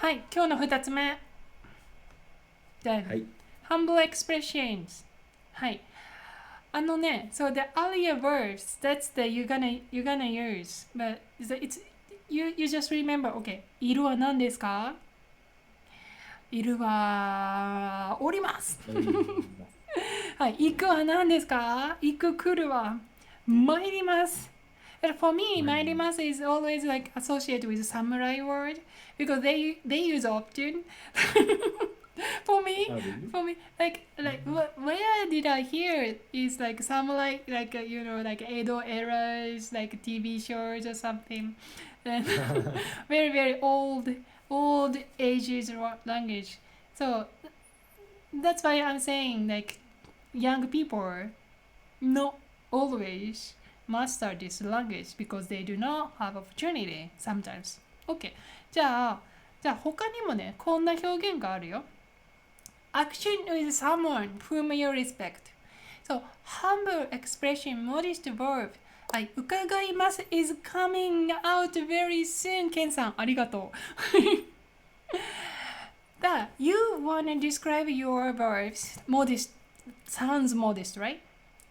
はい、今日の2つ目。Then, はい。humble expressions. はい。so the earlier verbs, that's the you're gonna use. But it's you just remember, okay, いるは何ですか？いるはおります。はい、行くは何ですか？行く来るは参ります。And for me, 参ります is always like associated with samurai word because they use often. for me, where did I hear it is like samurai, like like Edo eras, like TV shows or something. And very very old ages language. So that's why I'm saying like young people not always master this language because they do not have opportunity sometimes. OK. じゃあ他にもね、こんな表現があるよ。Action with someone whom you respect. So, humble expression, modest verb. はい、伺います is coming out very soon. ケンさん、ありがとう。That you want to describe your verbs. Modest sounds modest, right?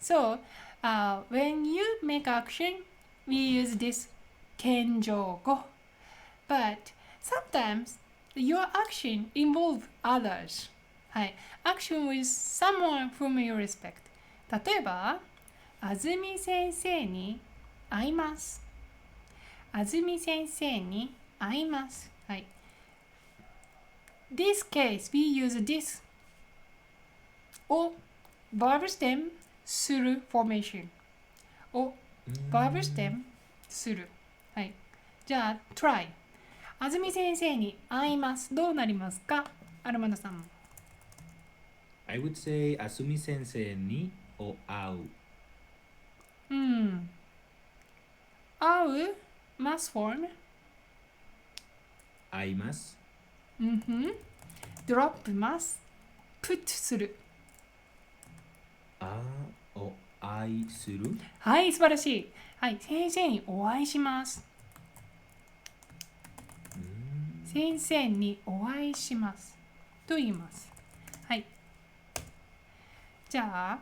So, when you make action, we use this 謙譲語. But sometimes your action involves others. はい。Action with someone whom you respect. 例えば、あずみ先生に会います。あずみ先生に会います。はい。This case, we use this を Verb-stem する formation を Verb-stem する。はい。じゃあ、try。あずみ先生に会います。どうなりますか？アルマンドさん。I would say あすみ先生に会う。会う must form 会います。drop ます put する。愛する。はい、素晴らしい。はい、先生にお会いします。先生にお会いしますと言います。はい。じゃあ、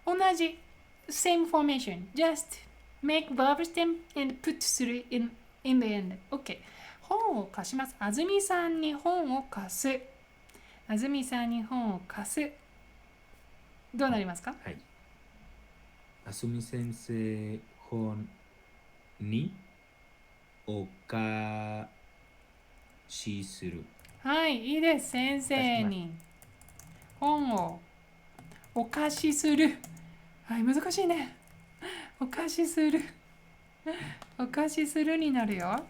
同じ same formation just make Verb-stem and put する in the end. OK。本を貸します。あずみさんに本を貸す。あずみさんに本を貸す。どうなりますか？はい。あすみ先生本にお貸しする。はい、いいです。先生に本をお貸しする。はい、難しいね。お貸しする。お貸しするになるよ。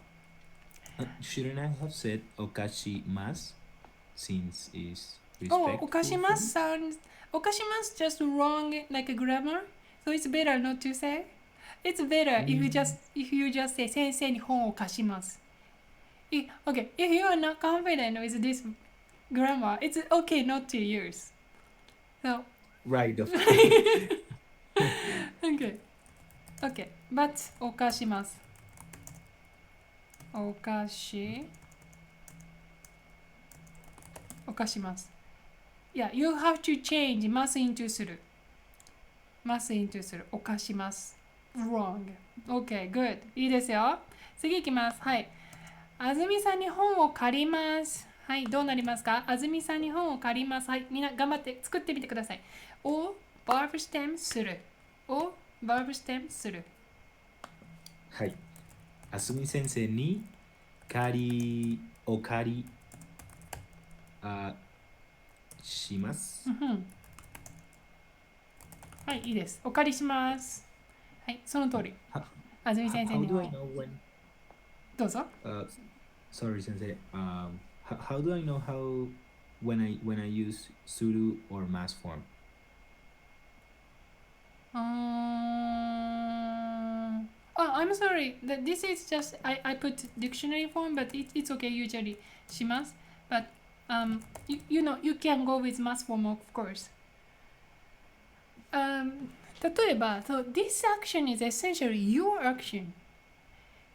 Shouldn't I have said お貸します since is respectful? お貸します sounds お貸します just wrong like a grammar. So it's better not to say. It's better if you just say 先生に本を貸します。Okay, if you are not confident with this grammar, it's okay not to use. So, Right. okay. Okay, but お貸します。お貸します。Yeah, you have to change ます into する。ます into する。お貸します。wrong. Okay, good. いいですよ。次いきます。はい。あずみさんに本を借ります。はい、どうなりますか？あずみさんに本を借ります。はい、みんな頑張って作ってみてください。を Verb-stem する。を Verb-stem する。はい。あすみ先生にお借りします。はい、いいです。お借りします。はい、その通り。あずみ先生に本。どうぞ。Sorry, 先生。How do I know when I use する or mass form? I'm sorry. This is just I put dictionary form, but it's okay usually します。But you know you can go with mass form of course. 例えば、so this action is essentially your action.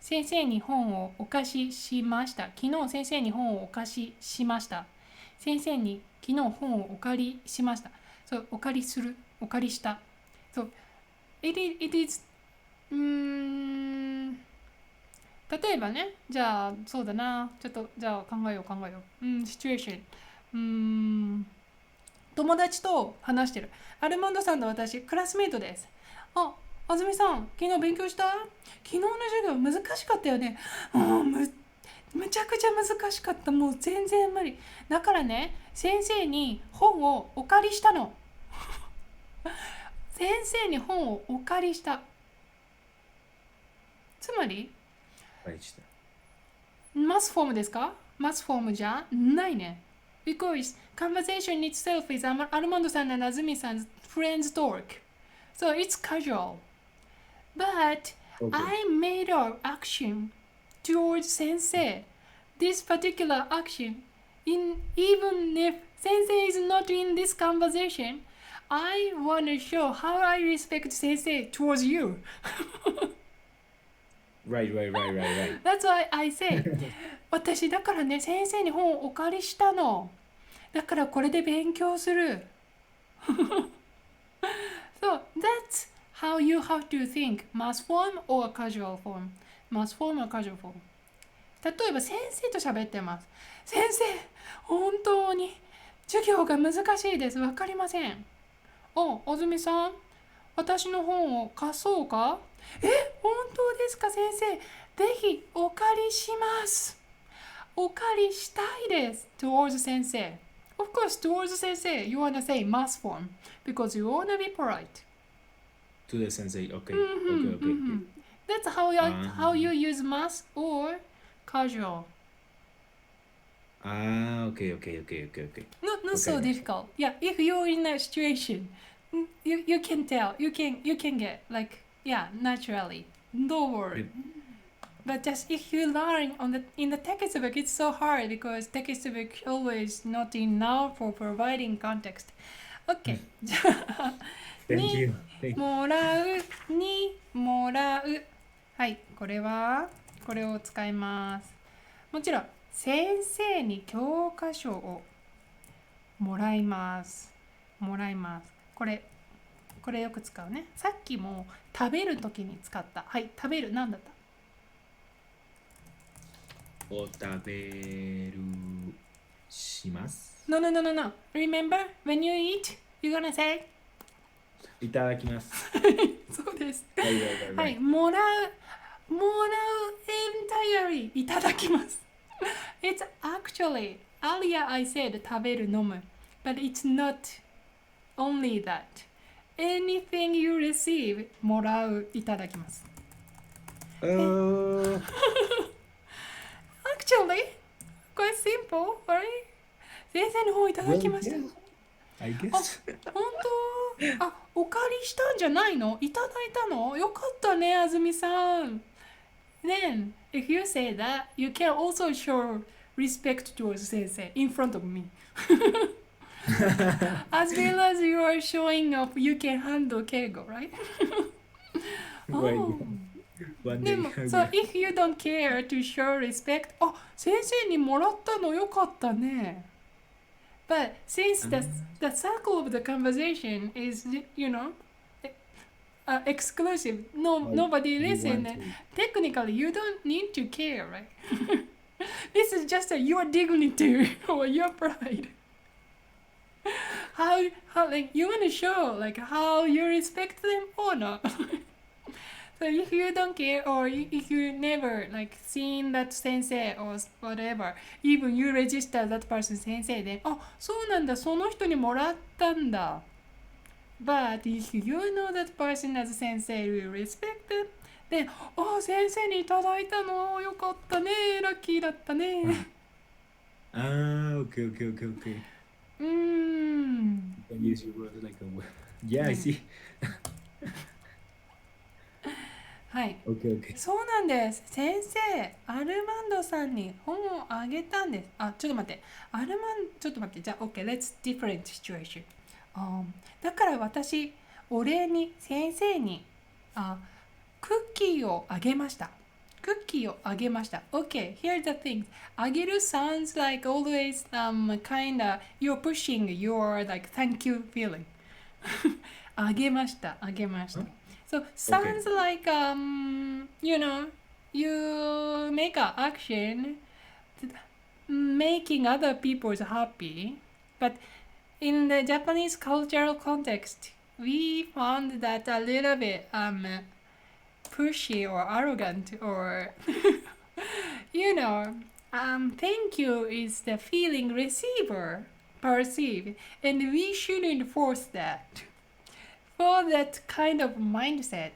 先生に本をお貸ししました。昨日先生に本をお貸ししました。先生に昨日本をお借りしました。そう、お借りする、お借りした。そう、it is、例えばね、じゃあ、そうだな。ちょっと、じゃあ考えよう。シチュエーション。友達と話してる。アルモンドさんと私、クラスメイトです。あ、あずみさん、昨日勉強した？昨日の授業難しかったよね。むちゃくちゃ難しかった。もう全然無理。だからね、先生に本をお借りしたの。先生に本をお借りした。つまり、マスフォームですか？マスフォームじゃないね。Because conversation itself is Armando-san and Azumi-san's friends talk. So it's casual. But I made an action towards sensei. This particular action, even if sensei is not in this conversation, I want to show how I respect sensei towards you. Right. That's why I say 私だからね、先生に本をお借りしたの。だからこれで勉強する。So that's how you have to think. Mass form or casual form. Mass form or casual form. 例えば先生と喋ってます。先生、本当に授業が難しいです。わかりません。あずみさん、私の本を貸そうか？本当ですか先生。ぜひお借りします。お借りしたいです。towards 先生。Of course, towards 先生、you wanna say mass form because you wanna be polite. To the sensei, okay. That's how you use mass or casual. Okay. Not so difficult. Yeah, if you're in a situation, you can tell. You can get like naturally. Don't worry. But just if you learn in the textbook, it's so hard because textbook always not enough for providing context. Okay. Thank you. もらうにもらう。はい、これを使います。もちろん先生に教科書をもらいます。これよく使うね。さっきも食べるときに使った。はい、食べるなんだった？お食べるします。No. Remember, when you eat, you're gonna say いただきます。そうです。はい、もらう entirely いただきます。It's actually, earlier I said 食べる飲む but it's not only that. Anything you receive もらういただきます。Actually, quite simple, right? 先生の方いただきました。I guess. 本当？お借りしたんじゃないの？いただいたの？よかったね、あずみさん。Then, if you say that, you can also show respect towards 先生 in front of me. As well as you are showing off, you can handle keigo, right? One day. でも、so if you don't care to show respect, 先生にもらったのよかったね。But since the circle of the conversation is, exclusive, nobody listen, technically you don't need to care, right? This is just your dignity or your pride. How like you want to show like how you respect them or not. So if you don't care or if you never like seen that sensei or whatever, even you register that person sensei, then そうなんだ、その人にもらったんだ。But if you know that person as sensei will respect them, then 先生にいただいたのよかったね、ラッキーだったね。Okay. You can use your word like a word. Yeah, I see. はい、Okay. そうなんです。先生、アルマンドさんに本をあげたんです。ちょっと待って。ちょっと待って。じゃあ、OK, let's different situation. だから私、お礼に先生にクッキーをあげました。クッキーをあげました。Okay, here's the thing. あげる sounds like always kinda you're pushing your like thank you feeling. あげました、あげました。So sounds like you know, you make an action making other people happy, but in the Japanese cultural context, we found that a little bit pushy or arrogant or you know, thank you is the feeling receiver perceive, and we shouldn't force that. For that kind of mindset,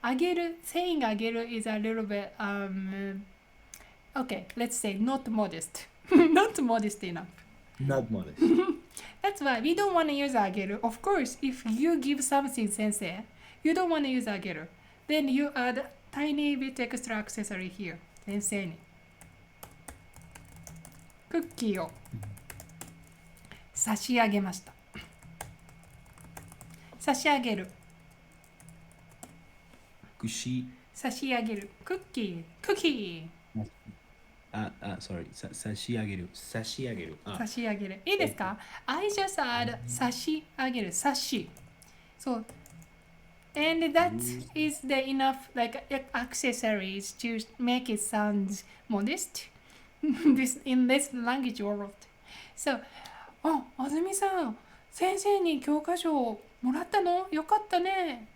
あげる saying あげる is a little bit okay, let's say not modest. Not modest enough. Not modest. That's why we don't want to use あげる. Of course, if you give something 先生, you don't want to use あげる. Then you add tiny bit extra accessory here. 先生にクッキーを差し上げました。差し上げる。差し上げる。クッキー。クッキー。sorry. 差し上げる。差し上げる。差し上げる。いいですか？ I just add 差し上げる。差し。そう。And that is the enough like accessories to make it sound modest in this language world. So, あずみさん、先生に教科書をもらったの？よかったね。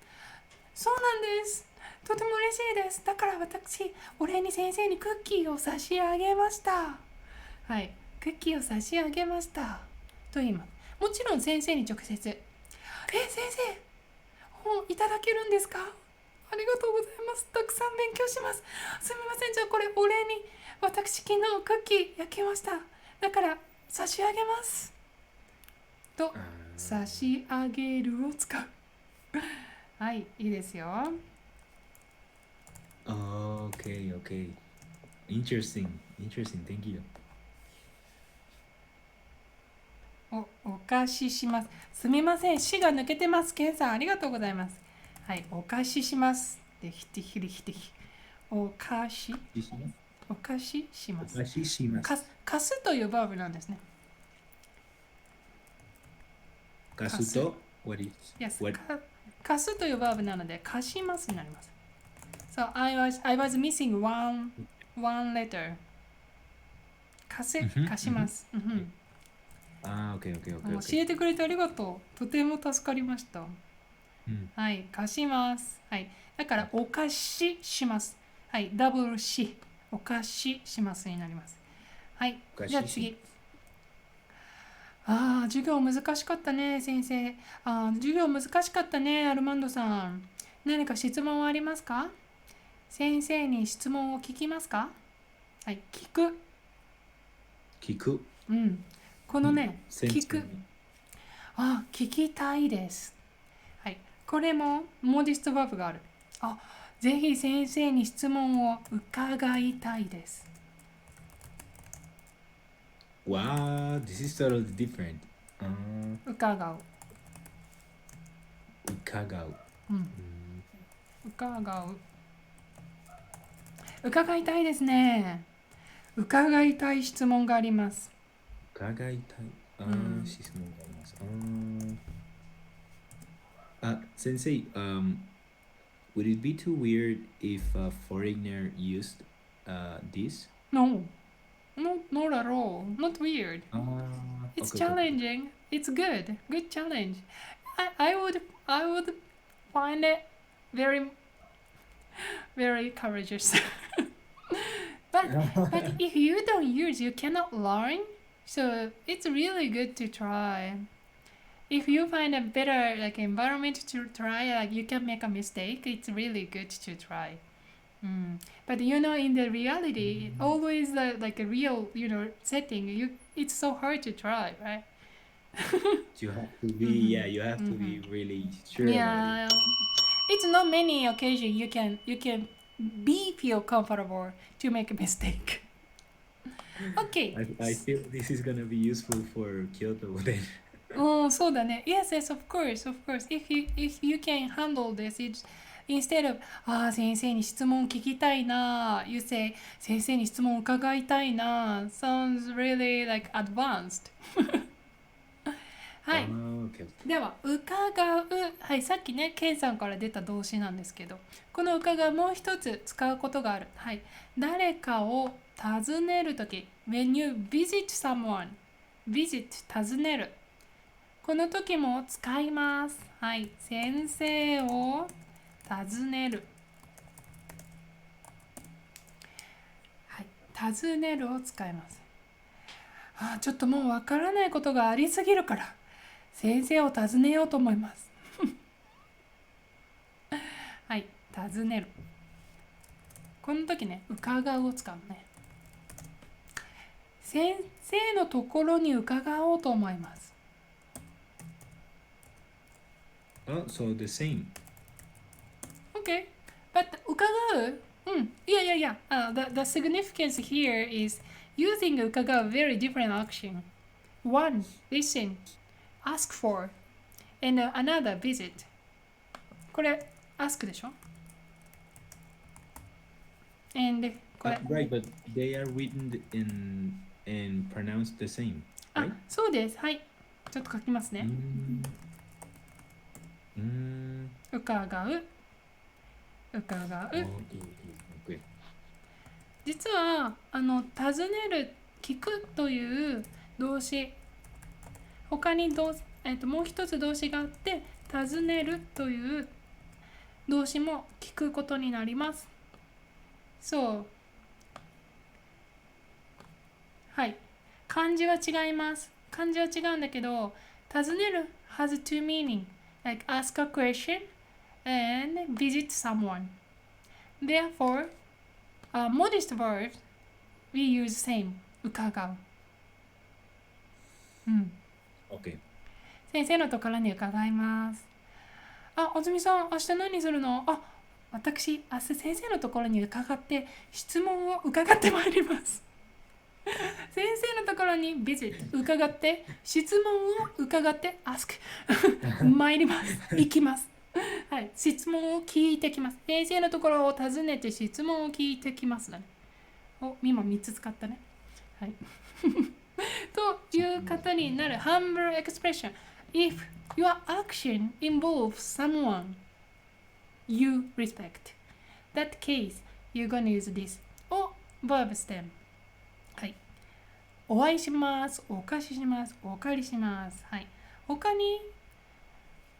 そうなんです。とても嬉しいです。だから私、お礼に先生にクッキーを差し上げました。はい、クッキーを差し上げました。と言います。もちろん先生に直接、先生、本いただけるんですか？ありがとうございます。たくさん勉強します。すみません。じゃあこれお礼に私昨日クッキー焼きました。だから差し上げます。と、差し上げるを使う。はい、いいですよ。Okay. Interesting. Thank you. お貸しします。すみません。死が抜けてます。ケンさん、ありがとうございます。はい、お貸しします。で、ひてひりひてひ。お貸し。お貸しします。お貸しします。貸すというバーブなんですね。貸すと What is? Yes. 貸すというバーブなので、貸しますになります。So I was missing one letter. 貸します。Okay. 教えてくれてありがとう。とても助かりました。はい、貸します。はい。だから、お貸しします。はい、ダブルし。お貸ししますになります。はい。じゃあ次。授業難しかったね、先生。授業難しかったね、アルマンドさん。何か質問はありますか？先生に質問を聞きますか？はい、聞く。このね、聞く。聞きたいです。はい、これもモディストバーブがある。ぜひ先生に質問を伺いたいです。Wow, this is totally different. 伺う。伺いたいですね。伺いたい質問があります。伺いたい。質問があります。先生、would it be too weird if a foreigner used this? No, not at all. Not weird. It's challenging. It's good. Good challenge. I would find it very courageous. but if you don't use, you cannot learn. So it's really good to try. If you find a better like environment to try, like you can make a mistake. It's really good to try. But in the reality, always like a real setting, it's so hard to try, right? You have to be really sure about it. It's not many occasions you can feel comfortable to make a mistake. Okay. I feel this is gonna be useful for Kyoto then. そうだね。Yes, of course. If you can handle this, it's instead of 先生に質問聞きたいな you say 先生に質問伺いたいな sounds really like advanced はい、okay. では伺う、はい、さっきねケンさんから出た動詞なんですけど、この伺うもう一つ使うことがある、はい、誰かを訪ねるとき when you visit someone visit 訪ねる、この時も使います、はい、先生を訪ねる、はい、訪ねるを使います。ちょっともうわからないことがありすぎるから先生を訪ねようと思いますはい、尋ねる、この時ね伺うを使うね。先生のところに伺おうと思います。So the same. Okay, but 伺うthe significance here is using 伺う very different action. One, listen, ask for, and another, visit. これ ask でしょ and これ、right, but they are written and pronounced the same, right? そうです。はい。ちょっと書きますね。伺う。伺う。Okay. 実は尋ねる、聞くという動詞、他にもう一つ動詞があって、尋ねるという動詞も聞くことになります。そう。はい。漢字は違います。漢字は違うんだけど、尋ねる has two meaning, like ask a question and visit someone. Therefore, modest verbs we use same 伺う。Okay. 先生のところに伺います。安住さん、明日何するの？私、明日先生のところに伺って質問を伺ってまいります。先生のところに visit 伺って質問を伺って ask 参ります。行きます。はい、質問を聞いてきます。先生のところを訪ねて質問を聞いてきますだね。今3つ使ったね。はい。という方になる humble expression. If your action involves someone you respect, that case you're gonna use this を verb-stem。はい。お会いします。お貸しします。お借りします。はい。他に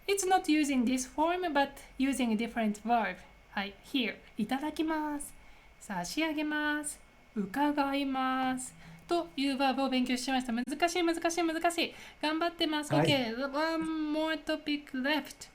It's not using this form but using a different verb. はい。Here いただきます。差し上げます。伺います。というバーブを勉強しました。難しい。頑張ってます。はい、OK. One more topic left.